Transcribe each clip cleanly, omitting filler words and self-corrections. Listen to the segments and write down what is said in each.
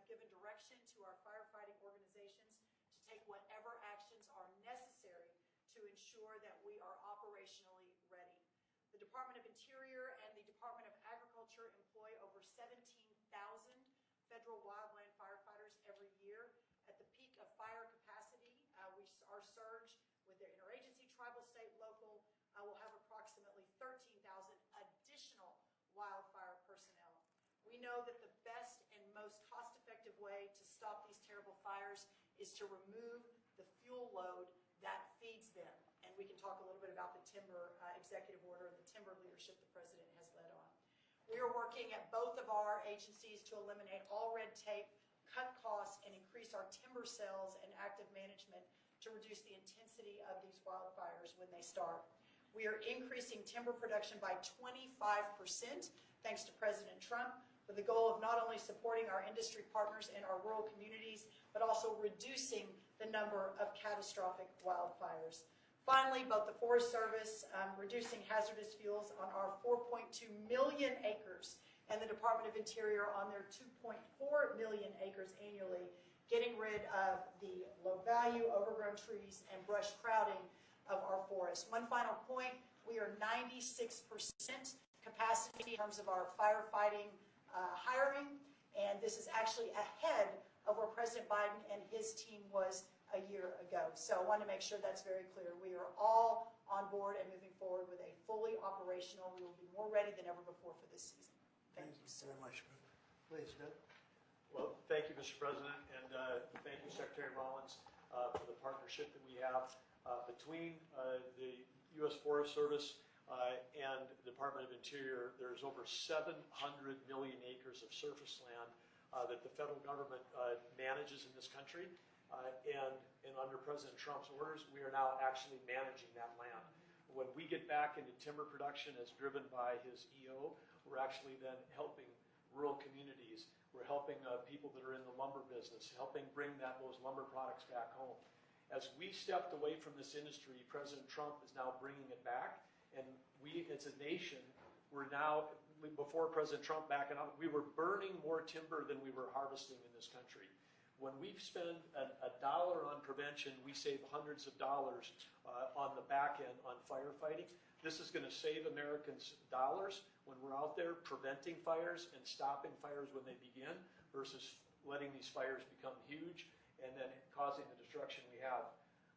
given direction to our firefighting organizations to take whatever actions are necessary to ensure that we are operationally ready. The Department of Interior and the Department of Agriculture employ over 17,000 federal wildland firefighters every year. At the peak of fire capacity, our surge with their interagency, tribal, state, local, will have approximately 13,000 additional wildfire personnel. We know that the best and most cost-effective way to stop these terrible fires is to remove the fuel load that feeds them. And we can talk a little bit about the timber executive order and the timber leadership the President has led on. We are working at both of our agencies to eliminate all red tape, cut costs, and increase our timber sales and active management to reduce the intensity of these wildfires when they start. We are increasing timber production by 25% thanks to President Trump, with the goal of not only supporting our industry partners and our rural communities, but also reducing the number of catastrophic wildfires. Finally, both the Forest Service reducing hazardous fuels on our 4.2 million acres and the Department of Interior on their 2.4 million acres annually, getting rid of the low-value, overgrown trees and brush crowding of our forests. One final point, we are 96% capacity in terms of our firefighting hiring, and this is actually ahead of where President Biden and his team was a year ago. So I want to make sure that's very clear. We are all on board and moving forward with a fully operational. We will be more ready than ever before for this season. Thank you very much. Please, Doug. Well, thank you, Mr. President, and thank you, Secretary Rollins, for the partnership that we have between the U.S. Forest Service and the Department of Interior. There's over 700 million acres of surface land that the federal government manages in this country. And under President Trump's orders, we are now actually managing that land. When we get back into timber production as driven by his EO, we're actually then helping rural communities. We're helping people that are in the lumber business, helping bring those lumber products back home. As we stepped away from this industry, President Trump is now bringing it back. And we, as a nation, we're now, before President Trump backing up, we were burning more timber than we were harvesting in this country. When we spend $1 on prevention, we save hundreds of dollars on the back end on firefighting. This is going to save Americans dollars when we're out there preventing fires and stopping fires when they begin versus letting these fires become huge and then causing the destruction we have.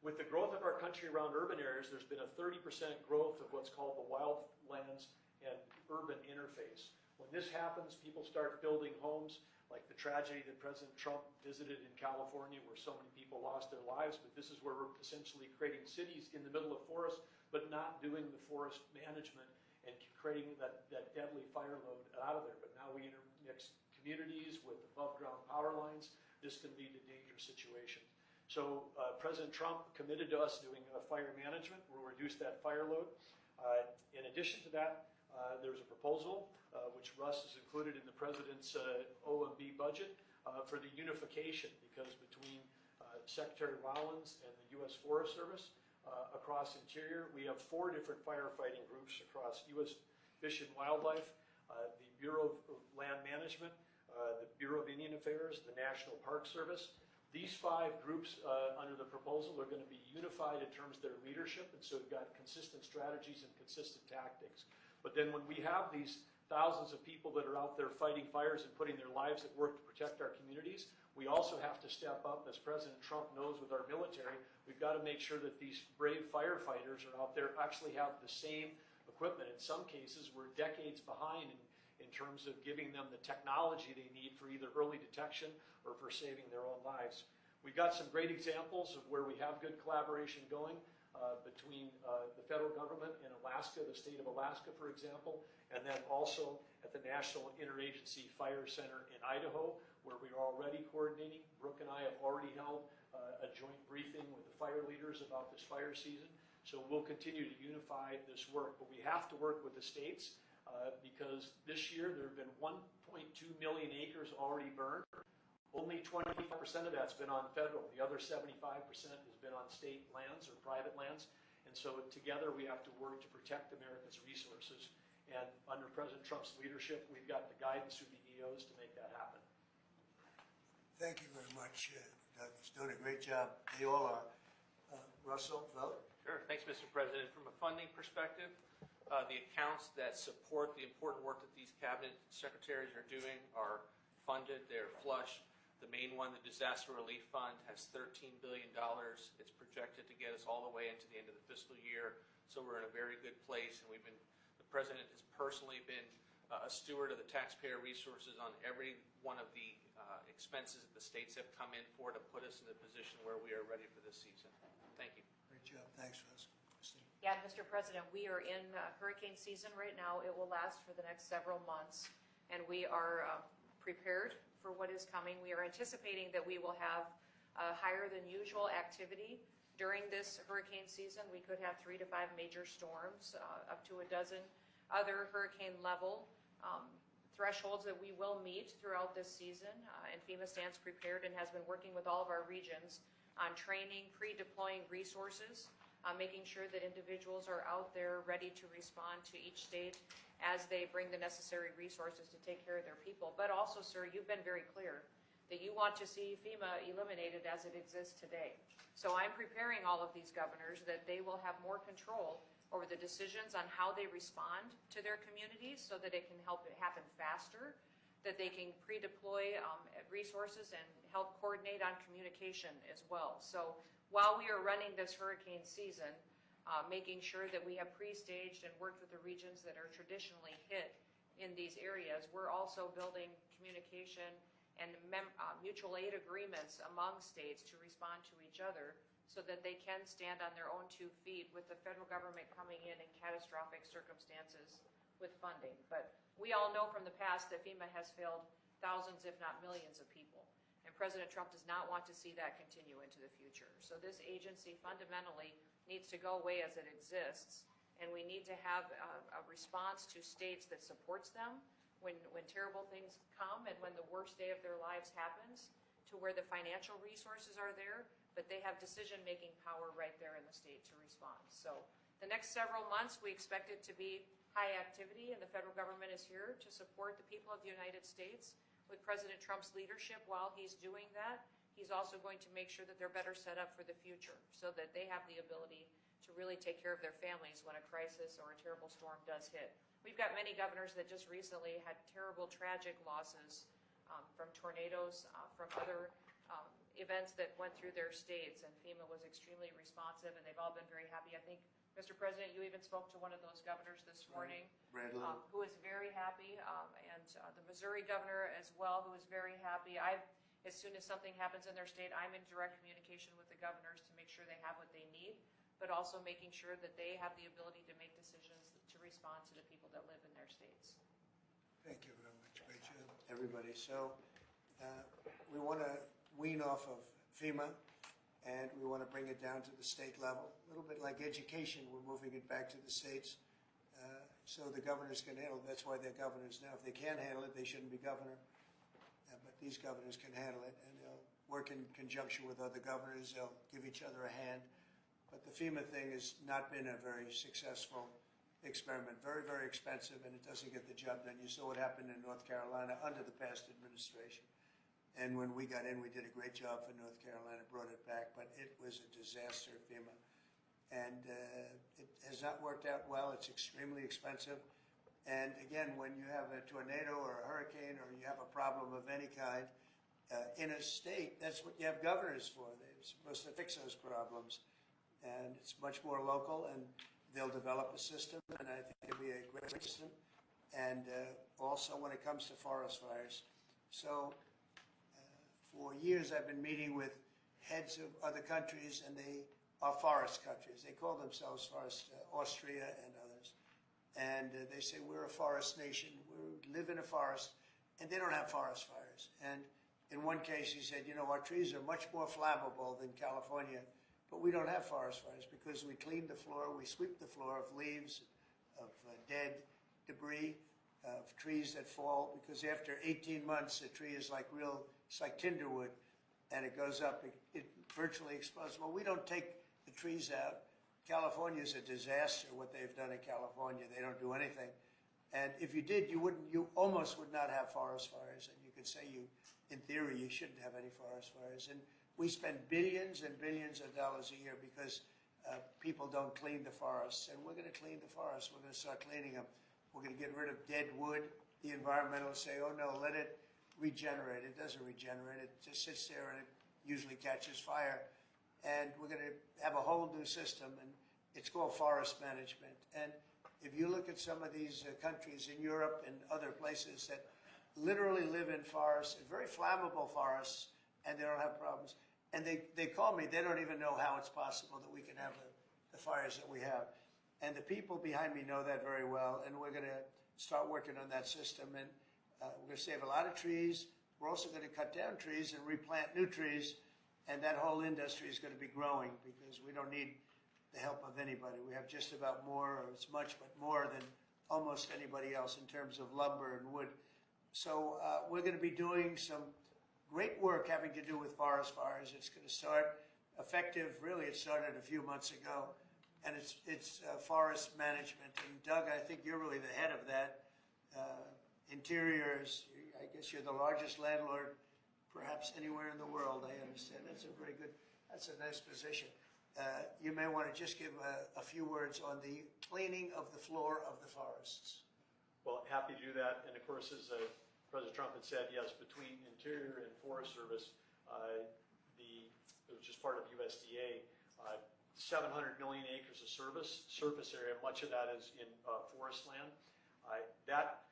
With the growth of our country around urban areas, there's been a 30% growth of what's called the wildlands and urban interface. When this happens, people start building homes, like the tragedy that President Trump visited in California where so many people lost their lives, but this is where we're essentially creating cities in the middle of forests, but not doing the forest management and creating that deadly fire load out of there. But now we intermix communities with above-ground power lines. This can lead to dangerous situations. So President Trump committed to us doing fire management. We'll reduce that fire load. In addition to that, there's a proposal, which Russ has included in the President's OMB budget, for the unification, because between Secretary Rollins and the U.S. Forest Service across Interior, we have 4 different firefighting groups across U.S. Fish and Wildlife, the Bureau of Land Management, the Bureau of Indian Affairs, the National Park Service. These 5 groups under the proposal are going to be unified in terms of their leadership, and so we've got consistent strategies and consistent tactics. But then when we have these thousands of people that are out there fighting fires and putting their lives at work to protect our communities, we also have to step up, as President Trump knows with our military. We've got to make sure that these brave firefighters are out there actually have the same equipment. In some cases, we're decades behind in terms of giving them the technology they need for either early detection or for saving their own lives. We've got some great examples of where we have good collaboration going between the federal government in Alaska, the state of Alaska, for example, and then also at the National Interagency Fire Center in Idaho, where we are already coordinating. Brooke and I have already held a joint briefing with the fire leaders about this fire season. So we'll continue to unify this work, but we have to work with the states because this year there have been 1.2 million acres already burned. Only 25% of that's been on federal. The other 75% has been on state lands or private lands. And so together we have to work to protect America's resources. And under President Trump's leadership, we've got the guidance through the EOs to make that happen. Thank you very much, Doug. He's doing a great job. They all are. Russell, vote. Sure. Thanks, Mr. President. From a funding perspective, the accounts that support the important work that these cabinet secretaries are doing are funded. They're flush. The main one, the Disaster Relief Fund, has $13 billion. It's projected to get us all the way into the end of the fiscal year. So we're in a very good place, and the President has personally been a steward of the taxpayer resources on every one of the expenses that the states have come in for to put us in the position where we are ready for this season. Thank you. Great job. Thanks, Russell. Christine. Yeah, Mr. President, we are in hurricane season right now. It will last for the next several months, and we are prepared for what is coming. We are anticipating that we will have higher than usual activity during this hurricane season. We could have 3 to 5 major storms, up to a dozen other hurricane level thresholds that we will meet throughout this season. And FEMA stands prepared and has been working with all of our regions on training, pre-deploying resources, making sure that individuals are out there ready to respond to each state as they bring the necessary resources to take care of their people. But also, sir, you've been very clear that you want to see FEMA eliminated as it exists today. So I'm preparing all of these governors that they will have more control over the decisions on how they respond to their communities so that it can help it happen faster, that they can pre-deploy resources and help coordinate on communication as well. So while we are running this hurricane season, making sure that we have pre-staged and worked with the regions that are traditionally hit in these areas, we're also building communication and mutual aid agreements among states to respond to each other so that they can stand on their own 2 feet with the federal government coming in catastrophic circumstances with funding. But we all know from the past that FEMA has failed thousands, if not millions of people. And President Trump does not want to see that continue into the future. So this agency fundamentally needs to go away as it exists, and we need to have a response to states that supports them when terrible things come and when the worst day of their lives happens, to where the financial resources are there, but they have decision-making power right there in the state to respond. So the next several months, we expect it to be high activity, and the federal government is here to support the people of the United States with President Trump's leadership. While he's doing that, he's also going to make sure that they're better set up for the future so that they have the ability to really take care of their families when a crisis or a terrible storm does hit. We've got many governors that just recently had terrible, tragic losses from tornadoes, from other events that went through their states, and FEMA was extremely responsive, and they've all been very happy. I think, Mr. President, you even spoke to one of those governors this morning, who is very happy, and the Missouri governor as well, who is very happy. As soon as something happens in their state, I'm in direct communication with the governors to make sure they have what they need, but also making sure that they have the ability to make decisions to respond to the people that live in their states. Thank you very much. Great job, everybody. So we want to wean off of FEMA, and we want to bring it down to the state level. A little bit like education, we're moving it back to the states so the governors can handle it. That's why they're governors now. If they can't handle it, they shouldn't be governor. But these governors can handle it, and they'll work in conjunction with other governors. They'll give each other a hand. But the FEMA thing has not been a very successful experiment. Very, very expensive, and it doesn't get the job done. You saw what happened in North Carolina under the past administration. And when we got in, we did a great job for North Carolina, brought it back, but it was a disaster, FEMA. And it has not worked out well. It's extremely expensive. And again, when you have a tornado or a hurricane or you have a problem of any kind in a state, that's what you have governors for. They're supposed to fix those problems. And it's much more local, and they'll develop a system, and I think it'll be a great system. And also when it comes to forest fires. So for years, I've been meeting with heads of other countries, and they are forest countries. They call themselves forest, Austria and others. And they say, we're a forest nation. We live in a forest, and they don't have forest fires. And in one case, he said, our trees are much more flammable than California, but we don't have forest fires because we clean the floor, we sweep the floor of leaves, of dead debris, of trees that fall, because after 18 months, a tree is like it's like tinder wood, and it goes up, it virtually explodes. Well, we don't take the trees out. California is a disaster, what they've done in California. They don't do anything. And if you did, you almost would not have forest fires, and you could could say in theory, you shouldn't have any forest fires. And we spend billions and billions of dollars a year because people don't clean the forests. And we're going to clean the forests. We're going to start cleaning them. We're going to get rid of dead wood. The environmentalists say, oh, no, let it regenerate. It doesn't regenerate. It just sits there and it usually catches fire. And we're going to have a whole new system, and it's called forest management. And if you look at some of these countries in Europe and other places that literally live in forests, very flammable forests, and they don't have problems. And they call me. They don't even know how it's possible that we can have the fires that we have. And the people behind me know that very well, and we're going to start working on that system. And we're going to save a lot of trees. We're also going to cut down trees and replant new trees, and that whole industry is going to be growing because we don't need the help of anybody. We have just about more, or as much, but more than almost anybody else in terms of lumber and wood. So we're going to be doing some great work having to do with forest fires. It's going to start effective, really it started a few months ago, and it's forest management. And Doug, I think you're really the head of that. Interiors, I guess you're the largest landlord perhaps anywhere in the world, I understand. That's a nice position. You may want to just give a few words on the cleaning of the floor of the forests. Well, happy to do that. And of course, as President Trump had said, yes, between Interior and Forest Service, it was just part of USDA, 700 million acres of surface area, much of that is in forest land. That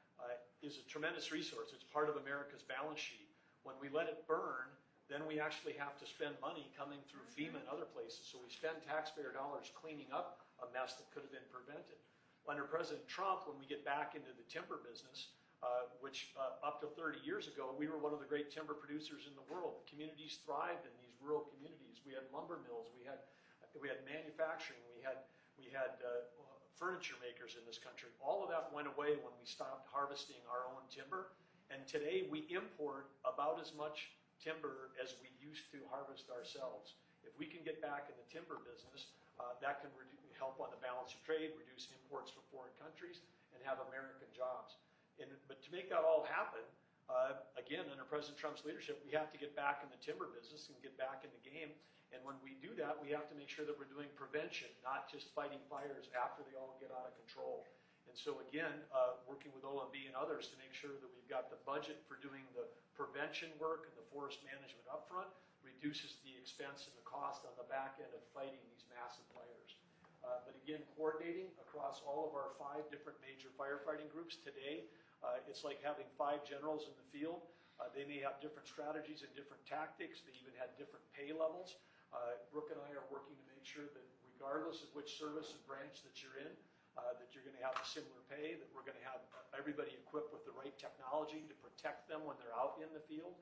is a tremendous resource. It's part of America's balance sheet. When we let it burn, then we actually have to spend money coming through FEMA and other places. So we spend taxpayer dollars cleaning up a mess that could have been prevented. Under President Trump, when we get back into the timber business, which up to 30 years ago, we were one of the great timber producers in the world. The communities thrived in these rural communities. We had lumber mills, we had manufacturing, we had furniture makers in this country. All of that went away when we stopped harvesting our own timber. And today we import about as much timber as we used to harvest ourselves. If we can get back in the timber business, that can help on the balance of trade, reduce imports from foreign countries, and have American jobs. But to make that all happen, again, under President Trump's leadership, we have to get back in the timber business and get back in the game. And when we do that, we have to make sure that we're doing prevention, not just fighting fires after they all get out of control. And so again, working with OMB and others to make sure that we've got the budget for doing the prevention work and the forest management up front, reduces the expense and the cost on the back end of fighting these massive fires. But again, coordinating across all of our 5 different major firefighting groups today, it's like having 5 generals in the field. They may have different strategies and different tactics. They even had different pay levels. Brooke and I are working to make sure that regardless of which service and branch that you're in, that you're going to have a similar pay, that we're going to have everybody equipped with the right technology to protect them when they're out in the field.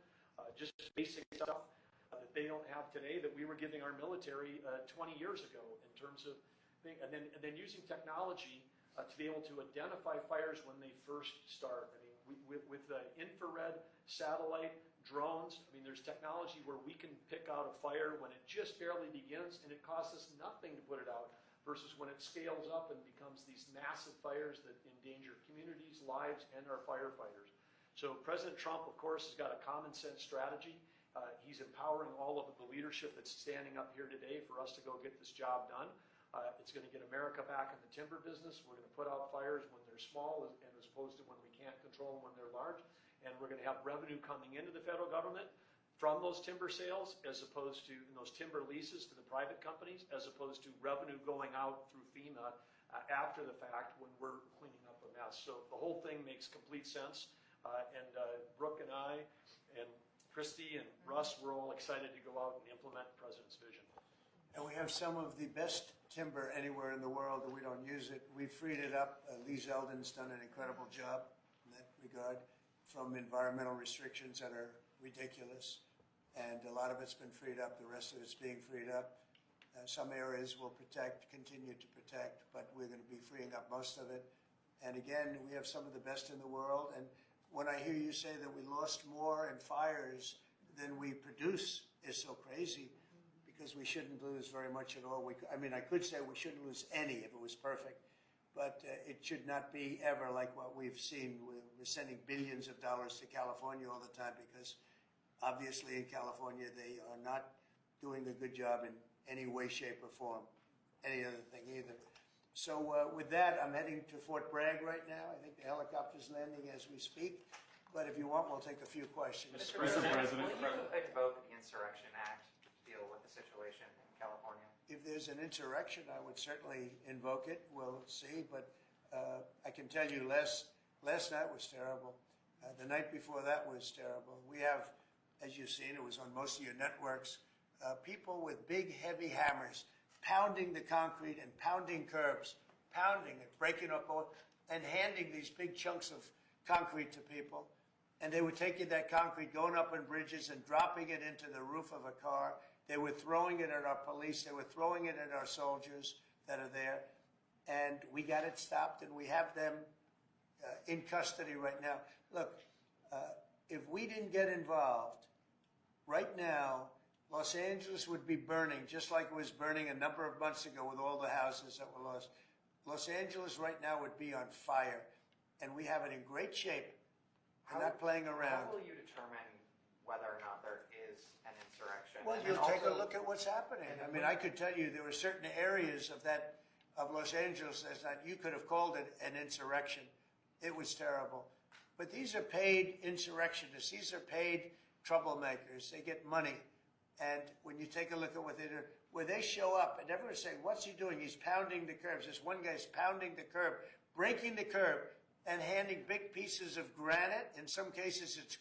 Just basic stuff that they don't have today that we were giving our military 20 years ago in terms of things. And then using technology to be able to identify fires when they first start. I mean, with the infrared, satellite, drones, I mean, there's technology where we can pick out a fire when it just barely begins and it costs us nothing to put it out, versus when it scales up and becomes these massive fires that endanger communities, lives, and our firefighters. So President Trump, of course, has got a common sense strategy. He's empowering all of the leadership that's standing up here today for us to go get this job done. It's going to get America back in the timber business. We're going to put out fires when they're small and as opposed to when we can't control them when they're large. And we're going to have revenue coming into the federal government from those timber sales, as opposed to those timber leases to the private companies, as opposed to revenue going out through FEMA after the fact when we're cleaning up a mess. So the whole thing makes complete sense. And Brooke and I and Christy and Russ, we're all excited to go out and implement the President's vision. And we have some of the best timber anywhere in the world, and we don't use it. We've freed it up. Lee Zeldin's done an incredible job in that regard, from environmental restrictions that are ridiculous. And a lot of it's been freed up. The rest of it's being freed up. Some areas will continue to protect, but we're going to be freeing up most of it. And again, we have some of the best in the world. And when I hear you say that we lost more in fires than we produce is so crazy, because we shouldn't lose very much at all. I could say we shouldn't lose any if it was perfect, but it should not be ever like what we've seen with we're sending billions of dollars to California all the time because obviously in California they are not doing a good job in any way, shape, or form, any other thing either. So with that, I'm heading to Fort Bragg right now. I think the helicopter's landing as we speak. But if you want, we'll take a few questions. Mr. President, will you invoke the Insurrection Act to deal with the situation in California? If there's an insurrection, I would certainly invoke it. We'll see. But I can tell you last night was terrible. The night before that was terrible. We have, as you've seen, it was on most of your networks, people with big, heavy hammers pounding the concrete and pounding curbs, pounding it, breaking up, and handing these big chunks of concrete to people. And they were taking that concrete, going up on bridges and dropping it into the roof of a car. They were throwing it at our police. They were throwing it at our soldiers that are there. And we got it stopped, and we have them in custody right now. Look, if we didn't get involved, right now, Los Angeles would be burning, just like it was burning a number of months ago with all the houses that were lost. Los Angeles right now would be on fire, and we have it in great shape. We're not playing around. How will you determine whether or not there is an insurrection? Well, you'll take a look at what's happening. I mean, I could tell you there were certain areas of Los Angeles that you could have called it an insurrection. It was terrible. But these are paid insurrectionists. These are paid troublemakers. They get money. And when you take a look at what they do, where they show up and everyone's saying, what's he doing? He's pounding the curbs. This one guy's pounding the curb, breaking the curb, and handing big pieces of granite. In some cases, it's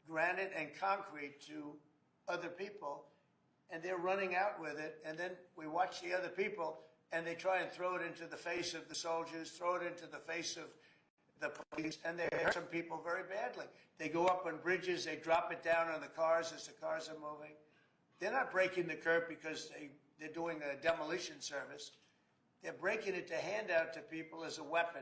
granite and concrete to other people. And they're running out with it. And then we watch the other people, and they try and throw it into the face of the soldiers, throw it into the face of the police, and they hurt some people very badly. They go up on bridges, they drop it down on the cars as the cars are moving. They're not breaking the curb because they're doing a demolition service. They're breaking it to hand out to people as a weapon.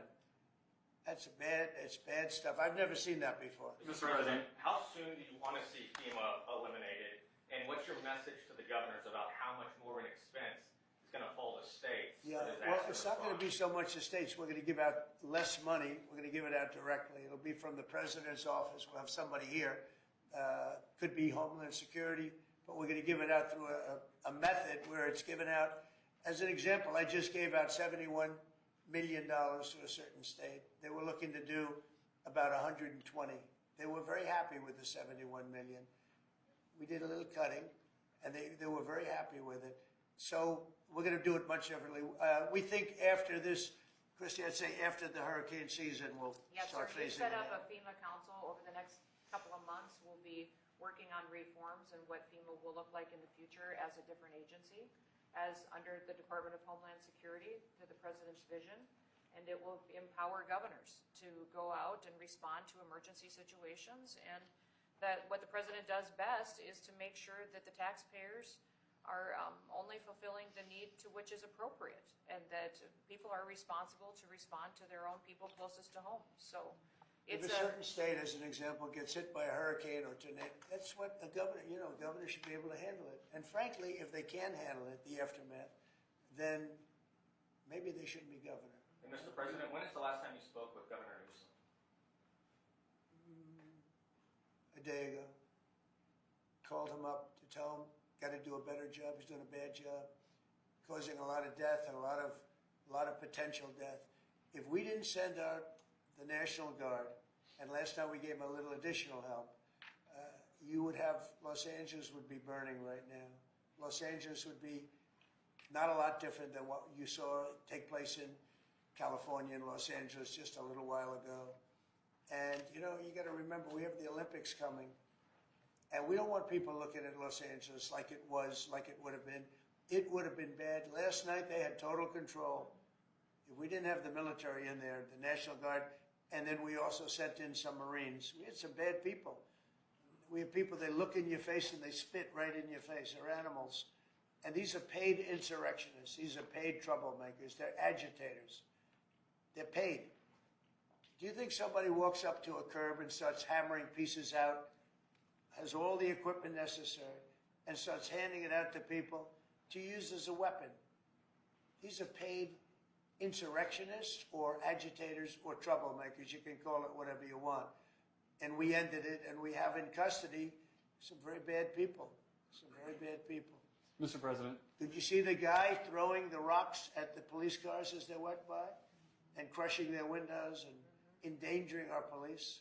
It's bad stuff. I've never seen that before. Mr. President, how soon do you want to see FEMA eliminated? And what's your message to the governors about how much more of an expense is going to fall to states? Yeah, well, it's not going to be so much the states. We're going to give out less money. We're going to give it out directly. It'll be from the president's office. We'll have somebody here. Could be Homeland Security, but we're going to give it out through a method where it's given out. As an example, I just gave out $71 million to a certain state. They were looking to do about 120. They were very happy with the 71 million. We did a little cutting, and they were very happy with it. So we're going to do it much differently. We think after this, Christy, I'd say after the hurricane season, we'll start phasing it in. Yes, sir. We set up a FEMA council over the next couple of months. We'll be working on reforms and what FEMA will look like in the future as a different agency, as under the Department of Homeland Security to the President's vision. And it will empower governors to go out and respond to emergency situations. And that what the President does best is to make sure that the taxpayers are only fulfilling the need to which is appropriate, and that people are responsible to respond to their own people closest to home. So if a certain state, as an example, gets hit by a hurricane or tornado, that's what a governor, a governor should be able to handle it. And frankly, if they can handle it, the aftermath, then maybe they shouldn't be governor. And Mr. President, when is the last time you spoke with Governor Newsom? A day ago. Called him up to tell him, got to do a better job. He's doing a bad job, causing a lot of death and a lot of potential death. If we didn't send out the National Guard, and last time we gave him a little additional help, you would have, Los Angeles would be burning right now. Los Angeles would be not a lot different than what you saw take place in California and Los Angeles just a little while ago. And, you got to remember, we have the Olympics coming. And we don't want people looking at Los Angeles like it would have been. It would have been bad. Last night they had total control. If we didn't have the military in there, the National Guard, and then we also sent in some Marines. We had some bad people. We have people, they look in your face and they spit right in your face. They're animals. And these are paid insurrectionists. These are paid troublemakers. They're agitators. They're paid. Do you think somebody walks up to a curb and starts hammering pieces out, has all the equipment necessary, and starts handing it out to people to use as a weapon? These are paid insurrectionists or agitators or troublemakers. You can call it whatever you want. And we ended it, and we have in custody some very bad people. Some very bad people. Mr. President. Did you see the guy throwing the rocks at the police cars as they went by and crushing their windows and endangering our police?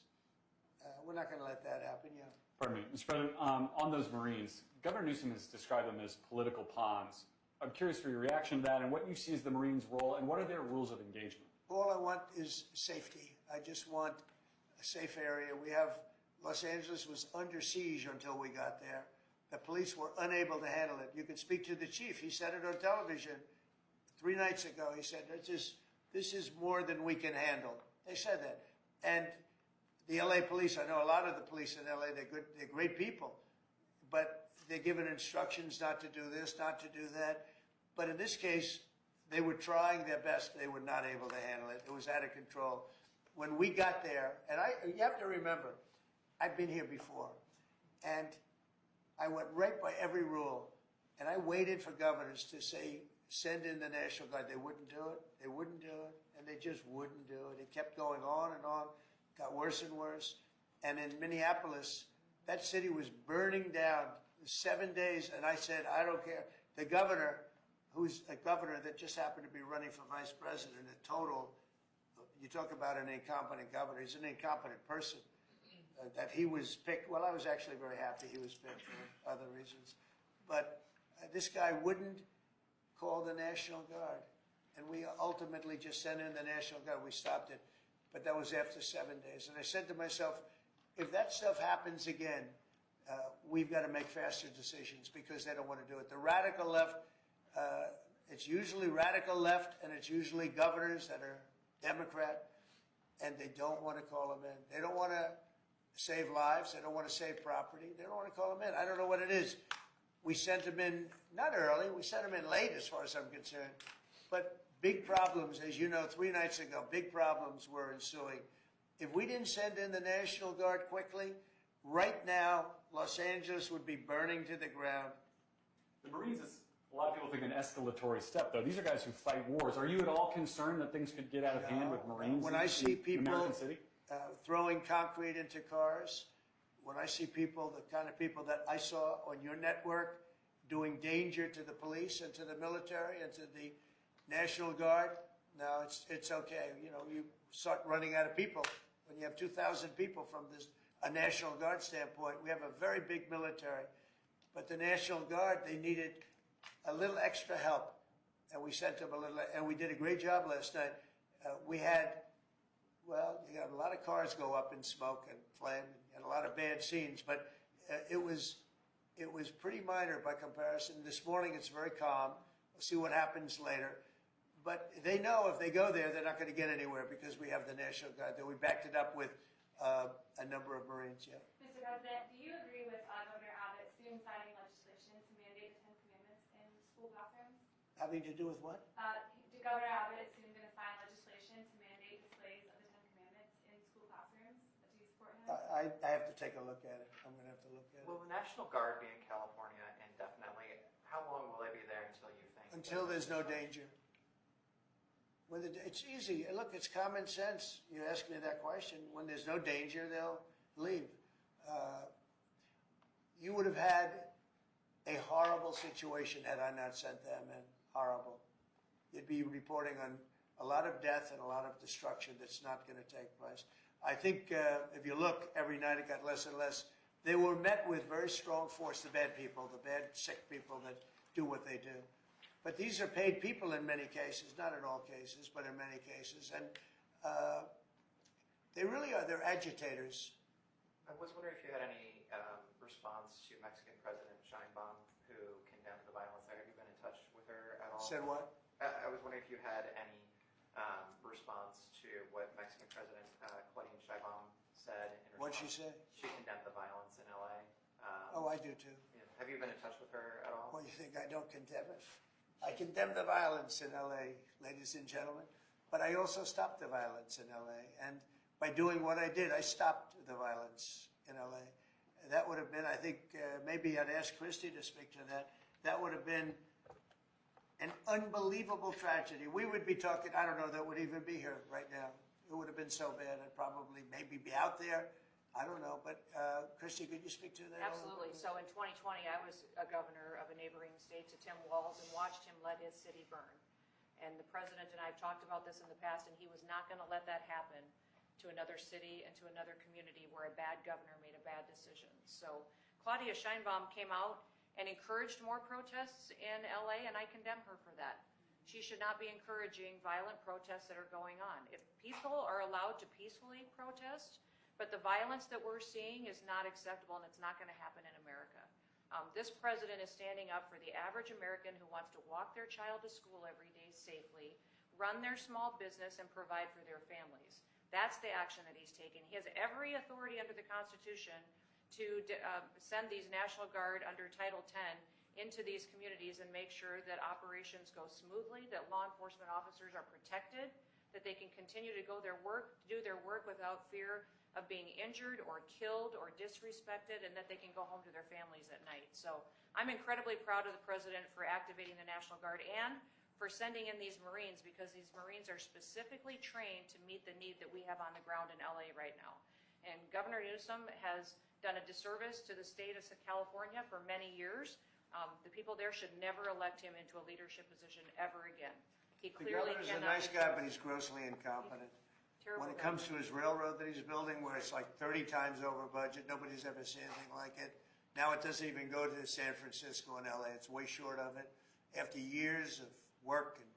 We're not going to let that happen, yeah. Pardon me. Mr. President, on those Marines, Governor Newsom has described them as political pawns. I'm curious for your reaction to that and what you see as the Marines' role and what are their rules of engagement? All I want is safety. I just want a safe area. We have Los Angeles was under siege until we got there. The police were unable to handle it. You can speak to the chief. He said it on television 3 nights ago. He said, this is more than we can handle. They said that. And the LA police, I know a lot of the police in LA, they're great people, but they're given instructions not to do this, not to do that. But in this case, they were trying their best. They were not able to handle it. It was out of control. When we got there, and you have to remember, I've been here before, and I went right by every rule, and I waited for governors to say, send in the National Guard. They wouldn't do it. They wouldn't do it, and they just wouldn't do it. It kept going on and on, got worse and worse. And in Minneapolis, that city was burning down 7 days, and I said, I don't care. The governor, who's a governor that just happened to be running for vice president, a total, you talk about an incompetent governor, he's an incompetent person. That he was picked, well, I was actually very happy he was picked for other reasons. But this guy wouldn't call the National Guard. And we ultimately just sent in the National Guard. We stopped it. But that was after 7 days. And I said to myself, if that stuff happens again, we've got to make faster decisions because they don't want to do it. The radical left, it's usually radical left, and it's usually governors that are Democrat, and they don't want to call them in. They don't want to save lives. They don't want to save property. They don't want to call them in. I don't know what it is. We sent them in, not early, we sent them in late as far as I'm concerned. But big problems, as you know, 3 nights ago, big problems were ensuing. If we didn't send in the National Guard quickly, right now, Los Angeles would be burning to the ground. The Marines is, a lot of people think, an escalatory step, though. These are guys who fight wars. Are you at all concerned that things could get out of hand with Marines when I see people American City? Throwing concrete into cars, when I see people, the kind of people that I saw on your network doing danger to the police and to the military and to the National Guard, no, it's okay. You know, you start running out of people. When you have 2,000 people from a National Guard standpoint, we have a very big military. But the National Guard, they needed a little extra help. And we sent them a little, and we did a great job last night. We had, well, you got a lot of cars go up in smoke and flame and a lot of bad scenes, but it was pretty minor by comparison. This morning it's very calm. We'll see what happens later. But they know if they go there, they're not going to get anywhere because we have the National Guard there. We backed it up with a number of Marines, yeah. Mr. President, do you agree with Governor Abbott soon signing legislation to mandate the 10 Commandments in school classrooms? Having to do with what? Governor Abbott is soon going to sign legislation to mandate displays of the 10 Commandments in school classrooms. Do you support him? I have to take a look at it. I'm going to have to look at it. Will the National Guard be in California indefinitely? How long will they be there until you think? Until there's no danger. It's easy. Look, it's common sense. You ask me that question. When there's no danger, they'll leave. You would have had a horrible situation had I not sent them in. Horrible. You'd be reporting on a lot of death and a lot of destruction that's not going to take place. I think if you look, every night it got less and less. They were met with very strong force, the bad people, the bad, sick people that do what they do. But these are paid people in many cases, not in all cases, but in many cases. And they really are, they're agitators. I was wondering if you had any response to Mexican President Sheinbaum, who condemned the violence there. Have you been in touch with her at all? Said what? I was wondering if you had any response to what Mexican President Claudine Sheinbaum said in response. What'd she say? She condemned the violence in LA. Oh, I do too. Yeah. Have you been in touch with her at all? Well, you think I don't condemn it? I condemn the violence in LA, ladies and gentlemen, but I also stopped the violence in LA. And by doing what I did, I stopped the violence in LA. That would have been, I think, maybe I'd ask Christie to speak to that. That would have been an unbelievable tragedy. We would be talking, I don't know that would even be here right now. It would have been so bad. I'd probably maybe be out there. I don't know. But Christy, could you speak to that? Absolutely. So in 2020, I was a governor of a neighboring state to Tim Walz and watched him let his city burn. And the president and I have talked about this in the past, and he was not going to let that happen to another city and to another community where a bad governor made a bad decision. So Claudia Sheinbaum came out and encouraged more protests in LA, and I condemn her for that. She should not be encouraging violent protests that are going on. If people are allowed to peacefully protest, but the violence that we're seeing is not acceptable, and it's not going to happen in America. This president is standing up for the average American who wants to walk their child to school every day safely, run their small business, and provide for their families. That's the action that he's taking. He has every authority under the Constitution to send these National Guard under Title X into these communities and make sure that operations go smoothly, that law enforcement officers are protected, that they can continue to do their work without fear of being injured or killed or disrespected, and that they can go home to their families at night. So I'm incredibly proud of the president for activating the National Guard and for sending in these Marines, because these Marines are specifically trained to meet the need that we have on the ground in LA right now. And Governor Newsom has done a disservice to the state of California for many years. The people there should never elect him into a leadership position ever again. He The clearly governor's a cannot. nice guy, but he's grossly incompetent. Terrible When it guy. comes to his railroad that he's building, where it's like 30 times over budget, nobody's ever seen anything like it. Now it doesn't even go to San Francisco and LA. It's way short of it. After years of work and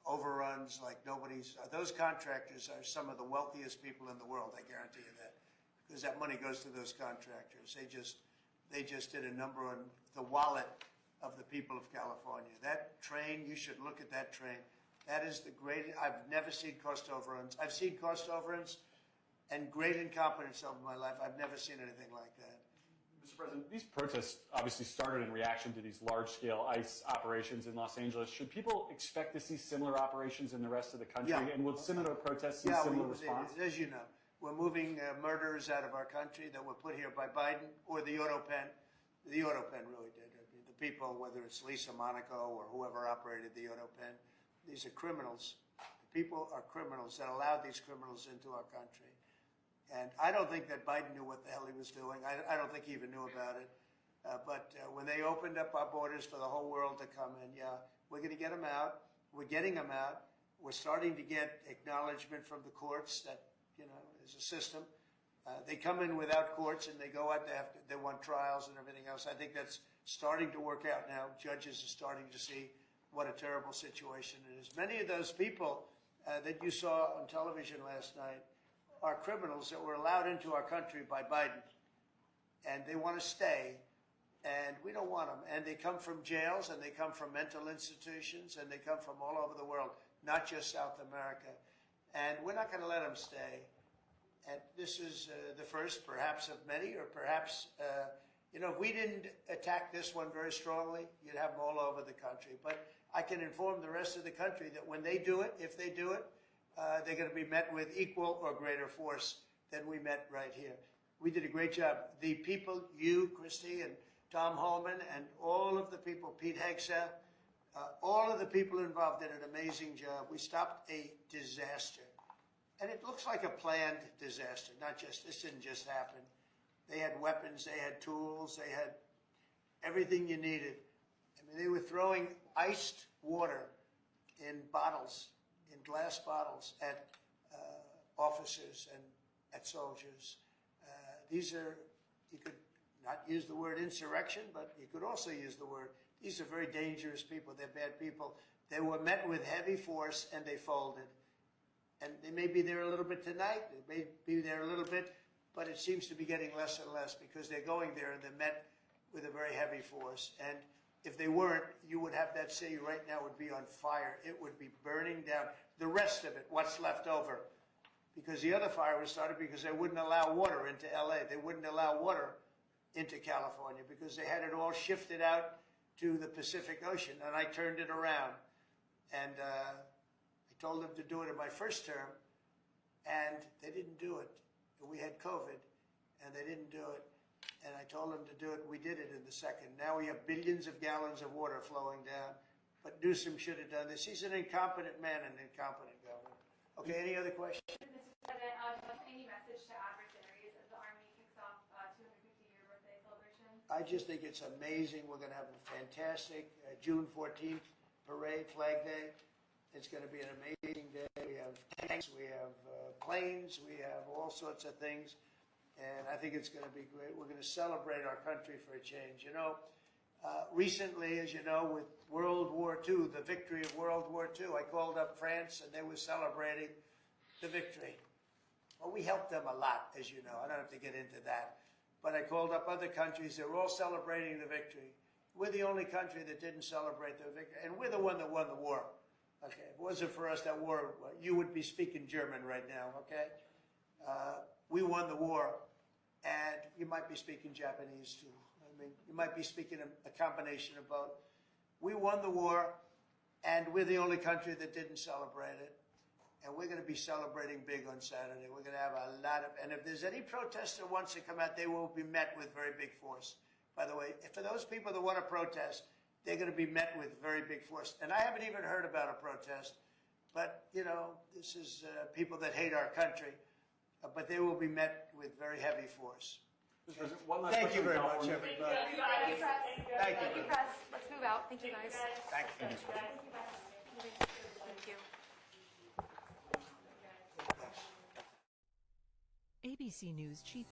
overruns like nobody's, those contractors are some of the wealthiest people in the world, I guarantee you that, because that money goes to those contractors. They just did a number on the wallet of the people of California. That train, you should look at that train. That is the greatest. I've never seen cost overruns. I've seen cost overruns and great incompetence over my life. I've never seen anything like that. Mr. President, these protests obviously started in reaction to these large-scale ICE operations in Los Angeles. Should people expect to see similar operations in the rest of the country? Yeah. And will similar protests see similar response? As you know, we're moving murderers out of our country that were put here by Biden or the auto pen. The auto pen really did. I mean, the people, whether it's Lisa Monaco or whoever operated the auto pen, these are criminals. The people are criminals that allowed these criminals into our country. And I don't think that Biden knew what the hell he was doing. I don't think he even knew about it. But when they opened up our borders for the whole world to come in, yeah, we're going to get them out. We're getting them out. We're starting to get acknowledgement from the courts that, you know, there's a system. They come in without courts and they go out, they want trials and everything else. I think that's starting to work out now. Judges are starting to see what a terrible situation it is. Many of those people that you saw on television last night are criminals that were allowed into our country by Biden. And they want to stay, and we don't want them. And they come from jails, and they come from mental institutions, and they come from all over the world, not just South America. And we're not going to let them stay. And this is the first, perhaps, of many, or perhaps, you know, if we didn't attack this one very strongly, you'd have them all over the country. But I can inform the rest of the country that when they do it, if they do it, they're going to be met with equal or greater force than we met right here. We did a great job. The people, you, Christy, and Tom Holman, and all of the people, Pete Hegseth, all of the people involved did an amazing job. We stopped a disaster. And it looks like a planned disaster, not just, this didn't just happen. They had weapons, they had tools, they had everything you needed. I mean, they were throwing iced water in bottles, in glass bottles, at officers and at soldiers. These are, you could not use the word insurrection, but you could also use the word, these are very dangerous people, they're bad people. They were met with heavy force and they folded. And they may be there a little bit tonight, they may be there a little bit, but it seems to be getting less and less because they're going there and they're met with a very heavy force. And if they weren't, you would have that city right now would be on fire. It would be burning down. The rest of it, what's left over. Because the other fire was started because they wouldn't allow water into LA. They wouldn't allow water into California because they had it all shifted out to the Pacific Ocean. And I turned it around. And I told them to do it in my first term. And they didn't do it. We had COVID. And they didn't do it. And I told them to do it. We did it in the second. Now we have billions of gallons of water flowing down. but Newsom should have done this. He's an incompetent man, an incompetent governor. Okay, any other questions? Mr. President, do you have any message to adversaries as the Army kicks off 250-year birthday celebration? I just think it's amazing. We're going to have a fantastic June 14th parade, Flag Day. It's going to be an amazing day. We have tanks, we have planes, we have all sorts of things. And I think it's going to be great. We're going to celebrate our country for a change. You know, recently, as you know, with World War II, the victory of World War II, I called up France and they were celebrating the victory. Well, we helped them a lot, as you know. I don't have to get into that. But I called up other countries. They were all celebrating the victory. We're the only country that didn't celebrate the victory. And we're the one that won the war. Okay, if it wasn't for us, that war, you would be speaking German right now, okay? We won the war, and you might be speaking Japanese too. I mean, you might be speaking a combination of both. We won the war, and we're the only country that didn't celebrate it. And we're going to be celebrating big on Saturday. We're going to have a lot of, and if there's any protester that wants to come out, they will be met with very big force. By the way, for those people that want to protest, they're going to be met with very big force. And I haven't even heard about a protest, but, you know, this is people that hate our country. But they will be met with very heavy force. One last Thank you question very from much, California. everybody. Thank you, press. Thank you. Thank you, press. Let's move out. Thank you, guys. Thank you. Thank you. ABC News Chief